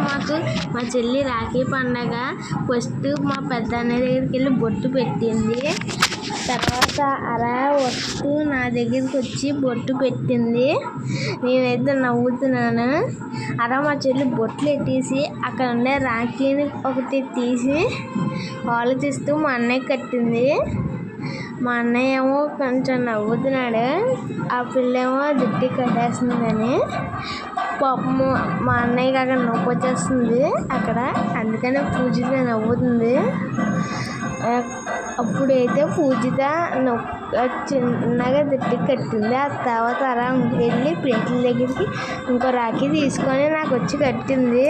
మాకు మా చెల్లి రాఖీ పండగ ఫస్ట్ మా పెద్దన్న దగ్గరికి వెళ్ళి బొట్టు పెట్టింది. తర్వాత అలా వస్తూ నా దగ్గరికి వచ్చి బొట్టు పెట్టింది. నేనైతే నవ్వుతున్నాను. అలా మా చెల్లి బొట్లు ఎట్టేసి అక్కడ ఉండే రాఖీని ఒకటి తీసి ఆలోచిస్తూ మా అన్నయ్య కట్టింది. మా అన్నయ్య ఏమో కొంచెం నవ్వుతున్నాడు. ఆ పిల్లేమో జుట్టు కట్టేస్తుందని. పాపము మా అన్నయ్యకి అక్కడ నొప్పి వచ్చేస్తుంది అక్కడ, అందుకనే పూజిత నవ్వుతుంది. అప్పుడైతే పూజిత చిన్నగా జుట్టు కట్టింది. ఆ తర్వాత అలా వెళ్ళి ప్లేట్ల దగ్గరికి ఇంకో రాఖీ తీసుకొని నాకు వచ్చి కట్టింది.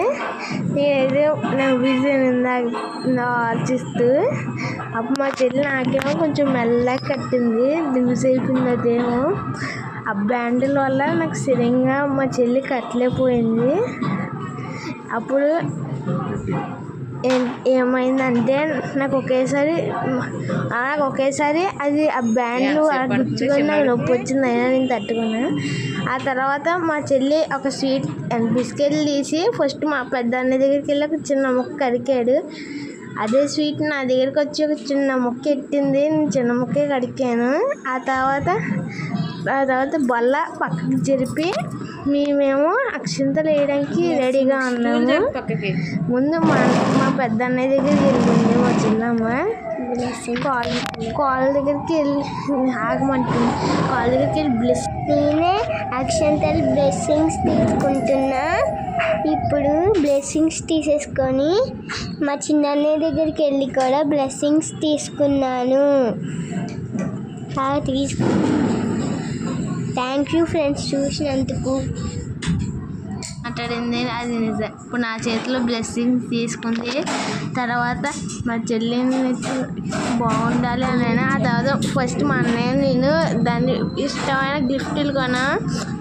నేనైతే నవ్వుతుంది ఆలోచిస్తూ. అప్పుడు మా చెల్లి నాకేమో కొంచెం మెల్లగా కట్టింది. లూజ్ అయిపోయింది అదేమో. ఆ బ్యాండిల్ వల్ల నాకు సరిగ్గా మా చెల్లి కట్టలేకపోయింది. అప్పుడు ఏమైందంటే నాకు ఒకేసారి అది ఆ బ్యాండ్లు గుచ్చుకొని నాకు నొప్పి వచ్చింది. అయినా నేను తట్టుకున్నాను. ఆ తర్వాత మా చెల్లి ఒక స్వీట్ బిస్కెట్లు తీసి ఫస్ట్ మా పెద్దన్న దగ్గరికి వెళ్ళి ఒక చిన్న ముక్క కరికాడు. అదే స్వీట్ నా దగ్గరికి వచ్చి ఒక చిన్న ముక్క ఎట్టింది. నేను చిన్న ముక్కే కడికాను. ఆ తర్వాత బల్ల పక్కకి జరిపి మేమేమో అక్షింతలు వేయడానికి రెడీగా ఉన్నాము. ముందు మా పెద్దన్నయ్య దగ్గరికి వెళ్ళింది మా చిన్నమ్మ. కాళ్ళ దగ్గరికి వెళ్ళి ఆగమంటుంది. కాళ్ళ దగ్గరికి వెళ్ళి నేనే అక్షింతలు బ్లెస్సింగ్స్ తీసుకుంటున్నా. ఇప్పుడు బ్లెస్సింగ్స్ తీసేసుకొని మా చిన్నన్నయ్య దగ్గరికి వెళ్ళి కూడా బ్లెస్సింగ్స్ తీసుకున్నాను. థ్యాంక్ యూ ఫ్రెండ్స్ చూసినందుకు మాట్లాడింది. అది నిజం. ఇప్పుడు నా చేతిలో బ్లెస్సింగ్స్ తీసుకుంది. తర్వాత మా చెల్లిని బాగుండాలి అని. ఆ తర్వాత ఫస్ట్ మా అన్నయ్య నేను దాన్ని ఇష్టమైన గిఫ్ట్లు కొన్నా.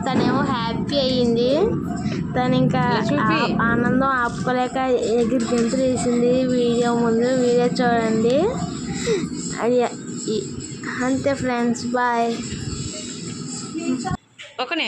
తనేమో హ్యాపీ అయ్యింది. తను ఇంకా ఆనందం ఆపుకోలేక ఎగిరి గెంతులు వేసింది. వీడియో చూడండి. అది అంతే ఫ్రెండ్స్, బాయ్. ఒకనే